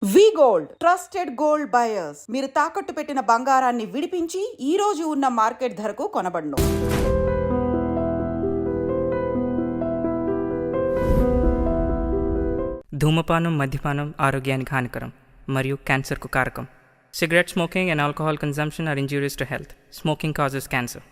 వి gold trusted gold buyers. మీరు తాకట్టు పెట్టిన బంగారాన్ని విడిపించి ఈ రోజు ఉన్న మార్కెట్ ధరకు కొనబడును. ధూమపానం, మద్యపానం ఆరోగ్యానికి హానికరం మరియు క్యాన్సర్కు కారకం. Cigarette smoking and alcohol consumption are injurious to health. Smoking causes cancer.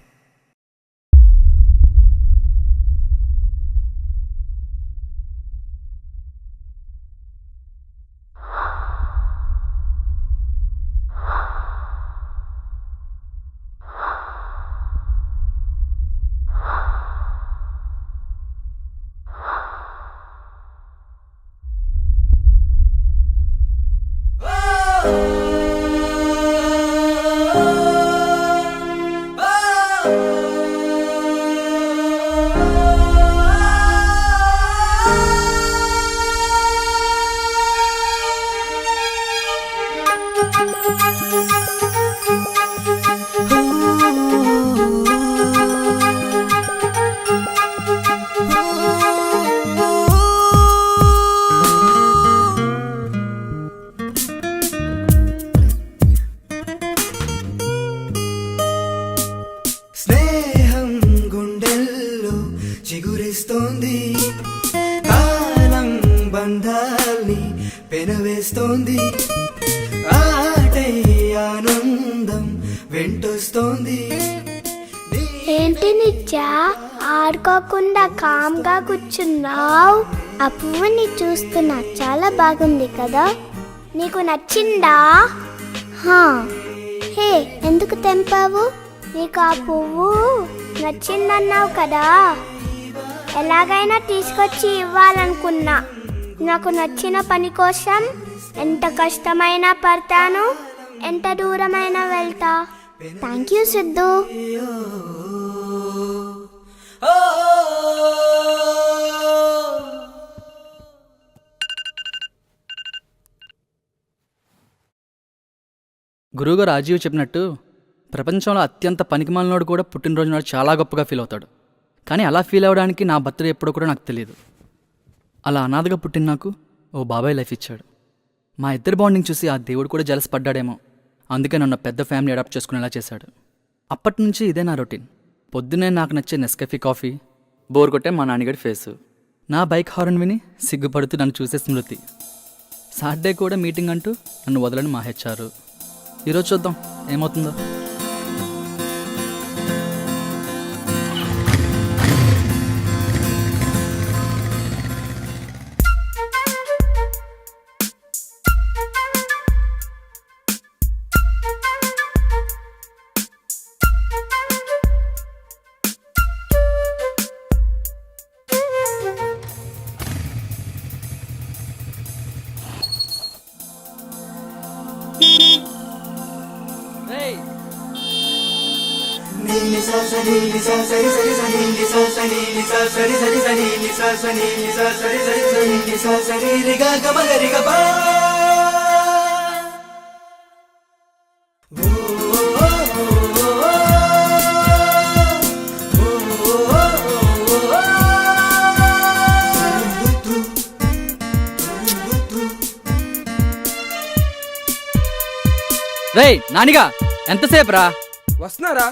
స్నేహం గుండెల్లో చిగురిస్తోంది, కాలం బంధాల్ని పెనవేస్తోంది, ఆటే ఆనందం వెంటొస్తోంది. ఏంటి నిత్యా ఆడుకోకుండా కామ్గా కూర్చున్నావు? ఆ పువ్వుని చూస్తున్నా, చాలా బాగుంది కదా, నీకు నచ్చిందా? హే, ఎందుకు తెంపావు? నీకు ఆ పువ్వు నచ్చిందన్నావు కదా, ఎలాగైనా తీసుకొచ్చి ఇవ్వాలనుకున్నా. నాకు నచ్చిన పని కోసం ఎంత కష్టమైనా పడతాను, ఎంత దూరమైనా వెళ్తా. Thank you Siddhu. గురువుగారు రాజీవ్ చెప్పినట్టు ప్రపంచంలో అత్యంత పనికిమాలినోడు కూడా పుట్టినరోజు నాడు చాలా గొప్పగా ఫీల్ అవుతాడు. కానీ అలా ఫీల్ అవ్వడానికి నా బర్త్డే ఎప్పుడో కూడా నాకు తెలియదు. అలా అనాథగా పుట్టిన నాకు ఓ బాబాయ్ లైఫ్ ఇచ్చాడు. మా ఇద్దరి బాండింగ్ చూసి ఆ దేవుడు కూడా జలస్ పడ్డాడేమో, అందుకే నన్ను పెద్ద ఫ్యామిలీ అడాప్ట్ చేసుకునేలా చేశాడు. అప్పటి నుంచి ఇదే నా రొటీన్. పొద్దునే నాకు నచ్చే నెస్కాఫీ కాఫీ, బోర్ కొట్టే మా నాన్నగడి ఫేసు, నా బైక్ హార్న్ విని సిగ్గుపడుతూ నన్ను చూసే స్మృతి, సాటర్డే కూడా మీటింగ్ అంటూ నన్ను వదలని మా హెచ్ఆర్. ఈరోజు చూద్దాం ఏమవుతుందో. రేయ్ నానిగా, ఎంతసేపు రా? వస్తున్నారా?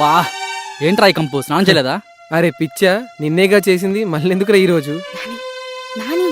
బా ఏంట్రా ఈ కంపు, స్నానం చేయలేదా? అరే పిచ్చా, నిన్నేగా చేసింది, మళ్ళీ ఎందుకురా ఈరోజు? నాని,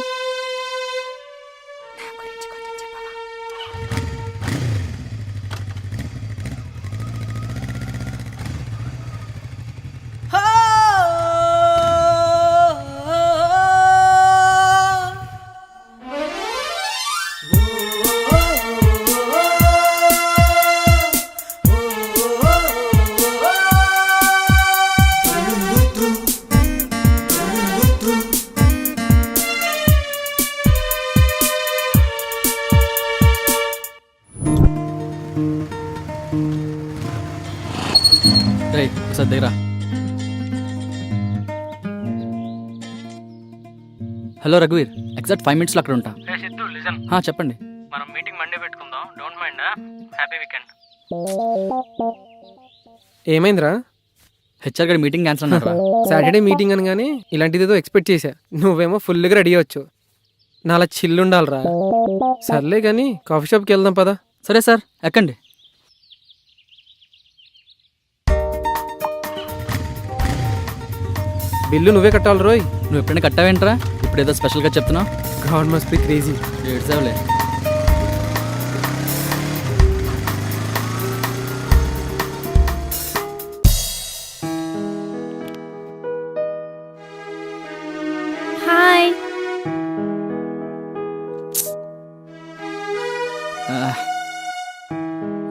రేయ్ ఒకసారి దగ్గర. హలో రఘువీర్, ఎగ్జాక్ట్ 5 minutesలో అక్కడ ఉంటా. సిద్ధు లిజన్, చెప్పండి. మనం మీటింగ్ మండే పెట్టుకుందాం, డోంట్ మైండ్. వీకెండా? Happy weekend. ఏమైందిరా? హెచ్ఆర్ గారి మీటింగ్ క్యాన్సిల్ అన్నారా? సాటర్డే మీటింగ్ అనగానే ఇలాంటిది ఏదో ఎక్స్పెక్ట్ చేశా. నువ్వేమో ఫుల్గా రెడీ అవ్వచ్చు. నా అలా చిల్లు ఉండాలిరా. సర్లే కానీ కాఫీ షాప్కి వెళ్దాం పదా. సరే సార్, ఎక్కండి. బిల్లు నువ్వే కట్టాలి రోయ్. నువ్వు ఎప్పుడైనా కట్టావేంట్రా? ఇప్పుడు ఏదో స్పెషల్గా చెప్తున్నావు. God must be crazy. ఏడ్చావులే. హాయ్.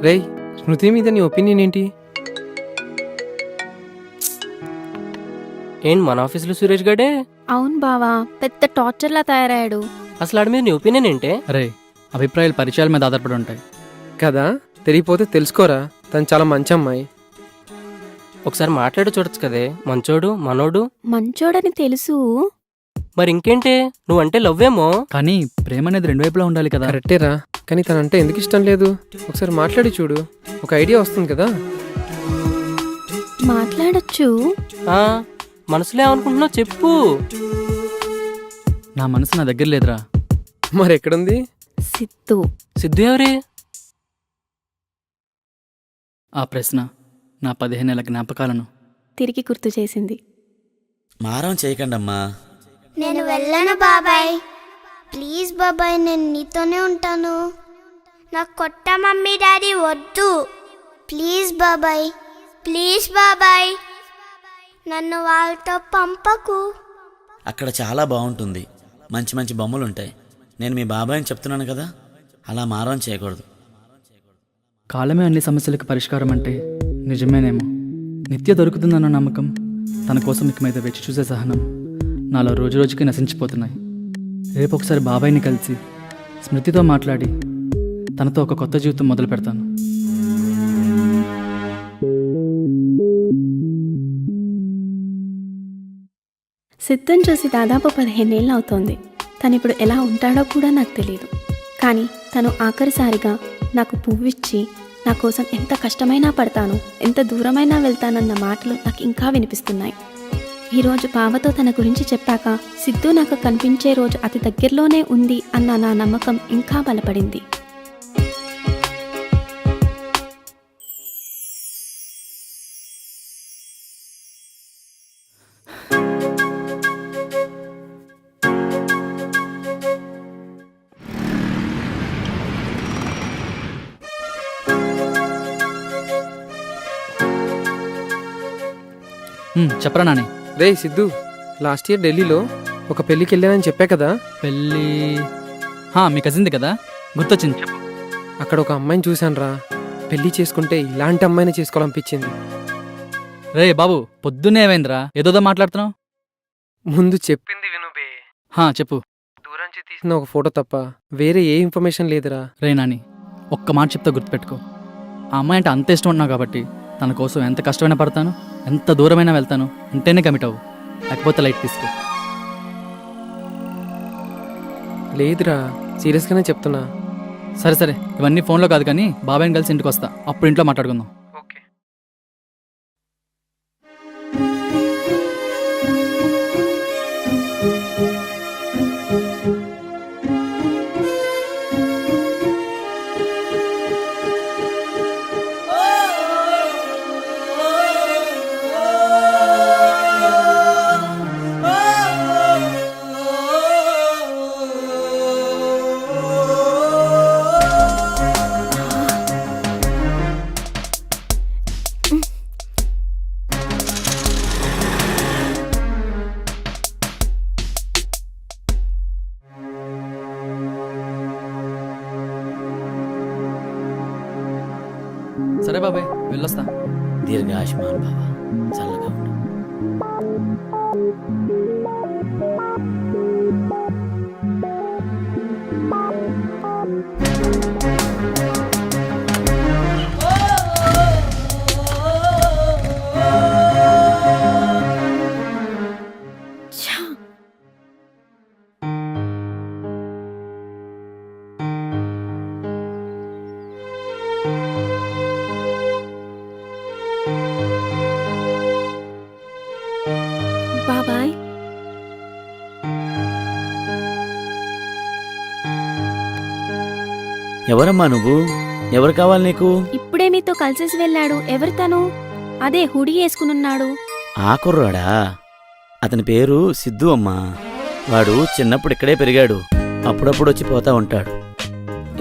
రేయ్, స్మృతి మీద నీ ఒపీనియన్ ఏంటి? ఏంటి మన ఆఫీసులో సురేష్ గడే? అవును బావా, పెద్ద టార్చర్లా తయారయ్యాడు. అసలు ఆడి మీద నీ ఒపీనియన్ ఏంటే? అరే, అభిప్రాయాలు పరిచయాల మీద ఆధారపడి ఉంటాయి కదా, తెలియపోతే తెలుసుకోరా. తను చాలా మంచి అమ్మాయి. ఒకసారి మాట్లాడి చూడొచ్చు కదే. మంచోడు, మనోడు. మంచోడని తెలుసు. మరి ఇంకేంటే, నువ్వంటే లవ్వేమో. కానీ ప్రేమ అనేది రెండు వైపులా ఉండాలి కదా. కరెక్టేరా, కానీ తనంటే ఎందుకు ఇష్టం లేదు? ఒకసారి మాట్లాడి చూడు, ఒక ఐడియా వస్తుంది కదా. మాట్లాడొచ్చు. ఆ, మనసులో ఏమనుకుంటున్నావు చెప్పు. నా మనసు నా దగ్గర లేదురా. మరి ఎక్కడుంది? సిద్ధు. సిద్ధు ఎవరే? ఆ ప్రశ్న నా 15 ఏళ్ల జ్ఞాపకాలను తిరిగి గుర్తు చేసింది. మారం చేయకండమ్మా. నేను వెళ్ళను బాబాయ్. ప్లీజ్ బాబాయ్, నేను నీతోనే ఉంటాను. నాకు కొత్త మమ్మీ డాడీ వద్దు. ప్లీజ్ బాబాయ్, ప్లీజ్ బాబాయ్, నన్ను వాళ్ళతో పంపకు. అక్కడ చాలా బాగుంటుంది, మంచి మంచి బొమ్మలు ఉంటాయి. నేను మీ బాబాయ్ని చెప్తున్నాను కదా, అలా మారం చేయకూడదు. కాలమే అన్ని సమస్యలకు పరిష్కారం అంటే నిజమేనేమో. నిత్య దొరుకుతుందన్న నమ్మకం, తన కోసం ఇక మీద వెచ్చి చూసే సహనం నాలో రోజు రోజుకి నశించిపోతున్నాయి. రేపు ఒకసారి బాబాయ్ని కలిసి స్మృతితో మాట్లాడి తనతో ఒక కొత్త జీవితం మొదలు పెడతాను. సిద్ధుని చూసి దాదాపు 15 ఏళ్ళు అవుతోంది. తను ఇప్పుడు ఎలా ఉంటాడో కూడా నాకు తెలియదు. కానీ తను ఆఖరిసారిగా నాకు పువ్విచ్చి నా కోసం ఎంత కష్టమైనా పడతాను, ఎంత దూరమైనా వెళ్తానన్న మాటలు నాకు ఇంకా వినిపిస్తున్నాయి. ఈరోజు బావతో తన గురించి చెప్పాక సిద్ధు నాకు కనిపించే రోజు అతి దగ్గరలోనే ఉంది అన్న నా నమ్మకం ఇంకా బలపడింది. చెప్పరా నాని. రే సిద్ధు, లాస్ట్ ఇయర్ ఢిల్లీలో ఒక పెళ్ళికి వెళ్ళానని చెప్పా కదా. పెళ్ళి మీ కజిన్ది కదా, గుర్తొచ్చింది. చెప్పు. అక్కడ ఒక అమ్మాయిని చూశాను రా. పెళ్లి చేసుకుంటే ఇలాంటి అమ్మాయిని చేసుకోవాలనిపించింది. రే బాబు, పొద్దున్నే ఏమైందిరా, ఏదోదో మాట్లాడుతున్నావు. ముందు చెప్పింది వినుబే. చెప్పు. దూరంచి తీసిన ఒక ఫోటో తప్ప వేరే ఏ ఇన్ఫర్మేషన్ లేదురా. రే నాని, ఒక్క మాట చెప్తే గుర్తుపెట్టుకో. ఆ అమ్మాయి అంటే అంత ఇష్టం ఉన్నావు కాబట్టి తన కోసం ఎంత కష్టమైనా పడతాను, ఎంత దూరమైనా వెళ్తాను. ఉంటేనే కమిట్ అవ్వు, లేకపోతే లైట్ తీసుకో. లేదురా, సీరియస్గానే చెప్తున్నా. సరే సరే, ఇవన్నీ ఫోన్లో కాదు కానీ బాబాయ్ని కలిసి ఇంటికి వస్తా, అప్పుడు ఇంట్లో మాట్లాడుకుందాం. ఓకే. సరే బాబాయ్, వెళ్ళొస్తా. దీర్ఘాయుష్మాన్ బాబా, చల్లగా ఉండు. ఎవరమ్మా నువ్వు? ఎవరు కావాలి నీకు? ఇప్పుడే మీతో కలిసేసి వెళ్ళాడు. ఎవరు తను? అదే హుడీ వేసుకునున్నాడు. ఆ కుర్రాడా? అతని పేరు సిద్ధు అమ్మా. వాడు చిన్నప్పుడు ఇక్కడే పెరిగాడు. అప్పుడప్పుడు వచ్చి పోతా ఉంటాడు.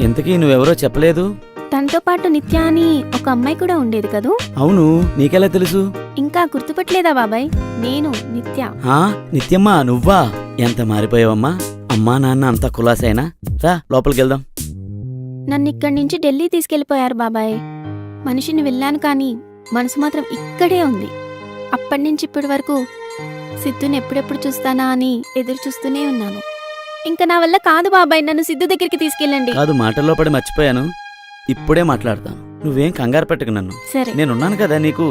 ఇంతకీ నువ్వెవరో చెప్పలేదు? తనతో పాటు నిత్య అని ఒక అమ్మాయి కూడా ఉండేది కదూ. అవును, నీకెలా తెలుసు? ఇంకా గుర్తుపట్టలేదా బాబాయ్? నేను నిత్య. నిత్యమ్మా, నువ్వా? ఎంత మారిపోయావమ్మా. అమ్మా నాన్న అంతా కులాసైనా? రా లోపలికి వెళ్దాం. నన్ను ఇక్కడి నుంచి ఢిల్లీ తీసుకెళ్లిపోయారు బాబాయ్. మనిషిని వెళ్ళాను కానీ మనసు మాత్రం ఇక్కడే ఉంది. అప్పటి నుంచి ఇప్పటి వరకు సిద్ధుని ఎప్పుడెప్పుడు చూస్తానా అని ఎదురు చూస్తూనే ఉన్నాను. ఇంకా నా వల్ల కాదు బాబాయ్, నన్ను సిద్ధు దగ్గరికి తీసుకెళ్ళండి. కాదు, మాటల్లో పడి మర్చిపోయాను. ఇప్పుడే మాట్లాడతాను. నువ్వేం కంగారు పెట్టకు నన్ను. సరే. నేనున్నాను కదా నీకు.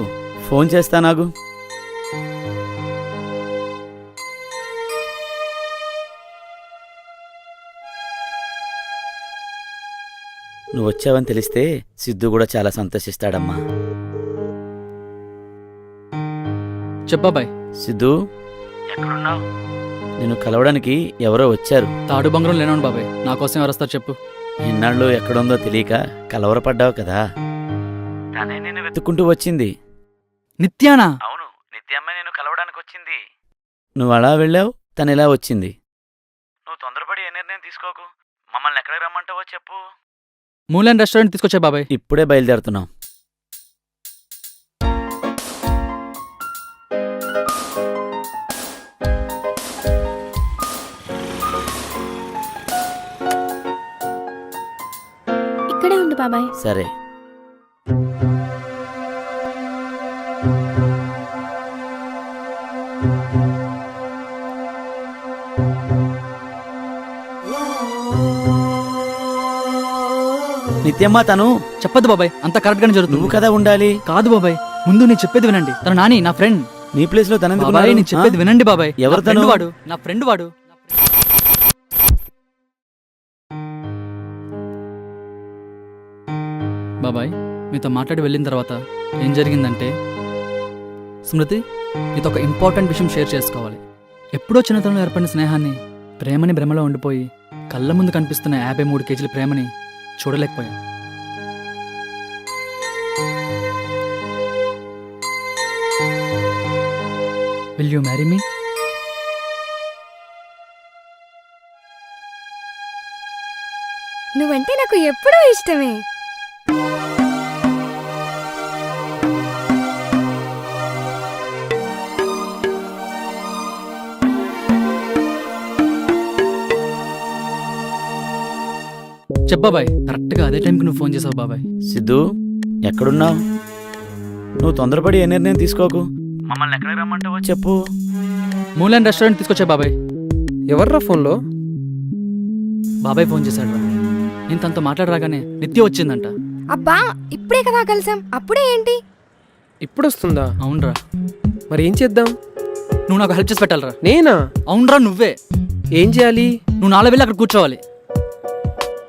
ఫోన్ చేస్తానాగు. నువ్వు వచ్చావని తెలిస్తే సిద్ధు కూడా చాలా సంతోషిస్తాడమ్మా. చెప్పాబాయ్. సిద్ధు, ఎక్కడున్నావు? నిన్ను కలవడానికి ఎవరో వచ్చారు. తాడు బంగారం లేనోడు బాబాయ్. నా కోసం ఎవరు వస్తారు చెప్పు. ఎన్నాళ్ళు ఎక్కడుందో తెలియక కలవరపడ్డావు కదా. తనే నిన్ను వెతుక్కుంటూ వచ్చింది. నిత్యానా? అవును, నిత్యమ్మ నేను కలవడానికి వచ్చింది. నువ్వు అలా వెళ్ళావు, తను ఇలా వచ్చింది. నువ్వు తొందరపడి ఏ నిర్ణయం తీసుకోకు. మమ్మల్ని ఎక్కడికి రమ్మంటావో చెప్పు. మూలన్ రెస్టారెంట్ తీసుకొచ్చా బాబాయ్. ఇప్పుడే బయలుదేరుతున్నాం. ఇక్కడే ఉండు బాబాయ్. సరే. నిత్యమ్మ తను చెప్పదు బాబాయ్, అంత కరెక్ట్ గానే జరుగుతుంది. నువ్వు కదా ఉండాలి. కాదు బాబాయ్, ముందు నేను చెప్పేది వినండి. తను నాని, నా ఫ్రెండ్. నీ ప్లేస్ లో తన బాబాయ్ నేను చెప్పేది వినండి బాబాయ్. ఎవరు నా friend తను? వాడు, నా ఫ్రెండ్ వాడు. బాబాయ్ మీతో మాట్లాడి వెళ్ళిన తర్వాత ఏం జరిగిందంటే, స్మృతి నీతో ఒక ఇంపార్టెంట్ విషయం షేర్ చేసుకోవాలి. ఎప్పుడో చిన్నతనంలో ఏర్పడిన స్నేహాన్ని, ప్రేమని భ్రమలో ఉండిపోయి కళ్ళ ముందు కనిపిస్తున్న 53 కేజీల ప్రేమని చూడలేకపోయా. Will you marry me? నువ్వంటే నాకు ఎప్పుడూ ఇష్టమే. చెప్పబాయ్, కరెక్ట్గా అదే టైంకి నువ్వు ఫోన్ చేసావు బాబాయ్. సిద్ధు, ఎక్కడున్నావు? నువ్వు తొందరపడి ఏ నిర్ణయం తీసుకోకు. మమ్మల్ని ఎక్కడికి రమ్మంటావో చెప్పు. మూలన్ రెస్టారెంట్ తీసుకొచ్చా బాబాయ్. ఎవర్రా ఫోన్లో? బాబాయ్ ఫోన్ చేశాడు. నేను తనతో మాట్లాడరాగానే నిత్య వచ్చిందంట. అబ్బా, ఇప్పుడే కదా కలిసాం, అప్పుడే ఏంటి? ఇప్పుడు వస్తుందా? అవునరా. మరి ఏం చేద్దాం? నువ్వు నాకు హెల్ప్ చేసి పెట్టాలరా. నేనా? అవునరా, నువ్వే. ఏం చేయాలి? నువ్వు నాలో వెళ్ళి అక్కడ కూర్చోవాలి.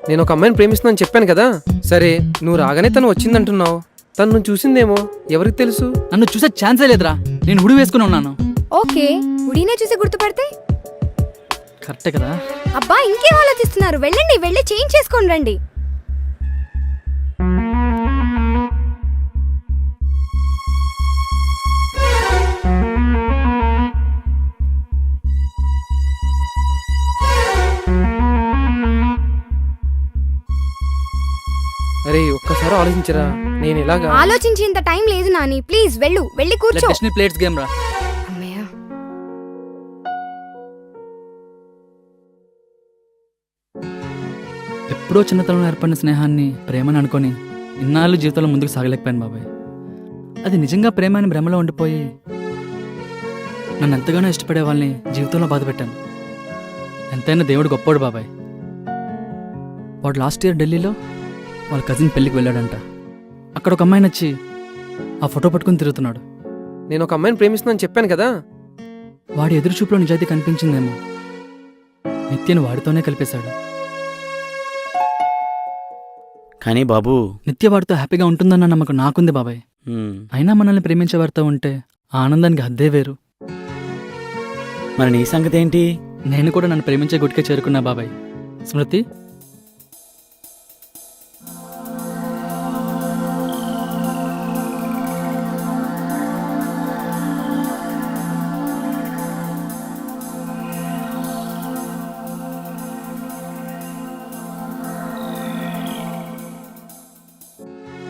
నేను ఒక అమ్మాయిని ప్రేమిస్తున్నాను చెప్పాను కదా. సరే, నువ్వు రాగానే తను వచ్చిందంటున్నావు. తను నువ్వు చూసిందేమో, ఎవరికి తెలుసు? నన్ను చూసే ఛాన్సే లేదురా. నేను హుడి వేసుకుని ఉన్నాను. ఓకే, ఉడీనే చూసి గుర్తుపడితే? కరెక్టే కదా. అబ్బా, ఇంకేం ఆలోచిస్తున్నారు? వెళ్ళండి, వెళ్ళి చేంజ్ చేసుకొని రండి. అరే ఒక్కసారి ఆలోచించరా. నేను ఇలాగా ఆలోచించేంత టైం లేదు నాని. ప్లీజ్ వెళ్ళు, వెళ్ళి కూర్చో. ప్లేట్స్ గేమ్ రా. అమ్మయ్య. ఎప్పుడో చిన్నతనంలో ఏర్పడిన స్నేహాన్ని ప్రేమని అనుకొని ఇన్నాళ్ళు జీవితంలో ముందుకు సాగలేకపోయాను బాబాయ్. అది నిజంగా ప్రేమ అని భ్రమలో ఉండిపోయి నన్ను ఎంతగానో ఇష్టపడే వాళ్ళని జీవితంలో బాధపెట్టాను. ఎంతైనా దేవుడు గొప్పోడు బాబాయ్. వాడు లాస్ట్ ఇయర్ ఢిల్లీలో వాళ్ళ కజిన్ పెళ్ళికి వెళ్ళాడంట. అక్కడ ఒక అమ్మాయిని వచ్చి ఆ ఫోటో పట్టుకుని తిరుగుతున్నాడు. నేను ఒక అమ్మాయిని ప్రేమిస్తున్నాను చెప్పాను కదా. వాడి ఎదురు చూపులో నిజాయితీ కనిపించిందేమో. నిత్యను వాడితోనే కలిపేశాడు. కానీ బాబు, నిత్య వాడితో హ్యాపీగా ఉంటుందన్న నమ్మకం నాకుంది బాబాయ్. అయినా మనల్ని ప్రేమించే వారితో ఉంటే ఆ ఆనందానికి హద్దే వేరు. మరి నీ సంగతి ఏంటి? నేను కూడా నన్ను ప్రేమించే గుడికే చేరుకున్నా బాబాయ్. స్మృతి,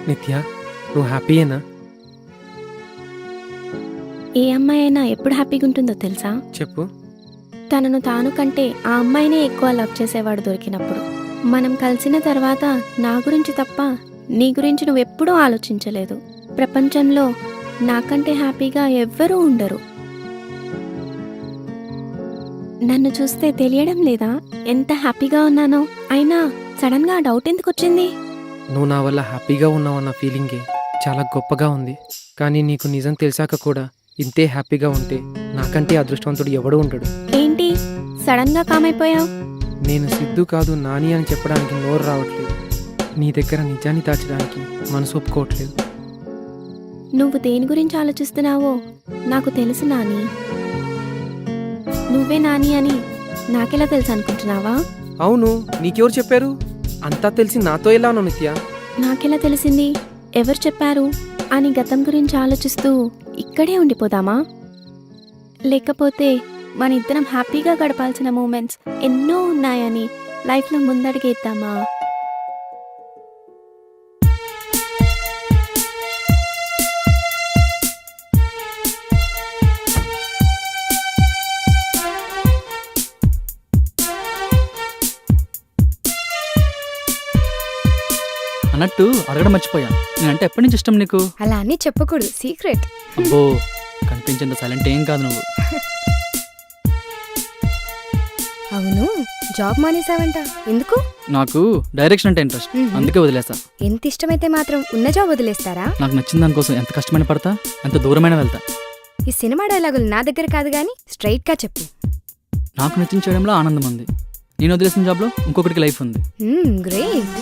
నిత్య నువ్వు హ్యాపీయేనా? ఏ అమ్మాయి అయినా ఎప్పుడు హ్యాపీగా ఉంటుందో తెలుసా? చెప్పు. తనను తాను కంటే ఆ అమ్మాయినే ఎక్కువ లవ్ చేసేవాడు దొరికినప్పుడు. మనం కలిసిన తర్వాత నా గురించి తప్ప నీ గురించి నువ్వెప్పుడూ ఆలోచించలేదు. ప్రపంచంలో నాకంటే హ్యాపీగా ఎవ్వరూ ఉండరు. నన్ను చూస్తే తెలియడం లేదా ఎంత హ్యాపీగా ఉన్నానో? అయినా సడన్గా డౌట్ ఎందుకు వచ్చింది? నువ్వు నా వల్ల హ్యాపీగా ఉన్నావన్న ఫీలింగే చాలా గొప్పగా ఉంది. కానీ నీకు నిజం తెలిసాక కూడా ఇంతే హ్యాపీగా ఉంటే నాకంటే అదృష్టవంతుడు ఎవడూ ఉండడు. ఏంటి సడన్గా కామైపోయావు? నేను సిద్ధు కాదు నాని అని చెప్పడానికి నోరు రావట్లేదు. నీ దగ్గర నిజాన్ని దాచడానికి మనసు ఒప్పుకోవట్లేదు. నువ్వు దేని గురించి ఆలోచిస్తున్నావో నాకు తెలుసు నాని. నువ్వే నాని అని నాకెలా తెలుసు అనుకుంటున్నావా? అవును, నీకెవరు చెప్పారు? అంతా తెలిసి నాతో ఎలా అన్నావు నిత్య? నాకెలా తెలిసింది? ఎవరు చెప్పారు అని గతం గురించి ఆలోచిస్తూ ఇక్కడే ఉండిపోదామా? లేకపోతే మన ఇద్దరం హ్యాపీగా గడపాల్సిన మూమెంట్స్ ఎన్నో ఉన్నాయని లైఫ్లో ముందడిగేద్దామా? అన్నట్టు అడగడం మర్చిపోయా, నేనంటే ఎప్పటి నుంచి ఇష్టం నీకు? అలా అని చెప్పకూడదు, సీక్రెట్. అబ్బో, కనిపించేంత సైలెంట్ ఏం కాదు నువ్వు. అవును, జాబ్ మానేసావంట, ఎందుకు? నాకు డైరెక్షన్ అంటే ఇంట్రెస్ట్, అందుకే వదిలేసా. ఎంత ఇష్టమైతే మాత్రం ఉన్న జాబ్ వదిలేస్తారా? నాకు నచ్చిన దానికోసం ఎంత కష్టమైన పడతా, ఎంత దూరమైన వెళ్తా. ఈ సినిమా డైలాగులు నా దగ్గర కాదు గానీ స్ట్రైట్ గా చెప్పు. నాకు నచ్చిన చేయడంలో ఆనందం ఉంది. నేను వదిలేసిన జాబ్లో ఇంకొకటికి లైఫ్ ఉంది. గ్రేట్.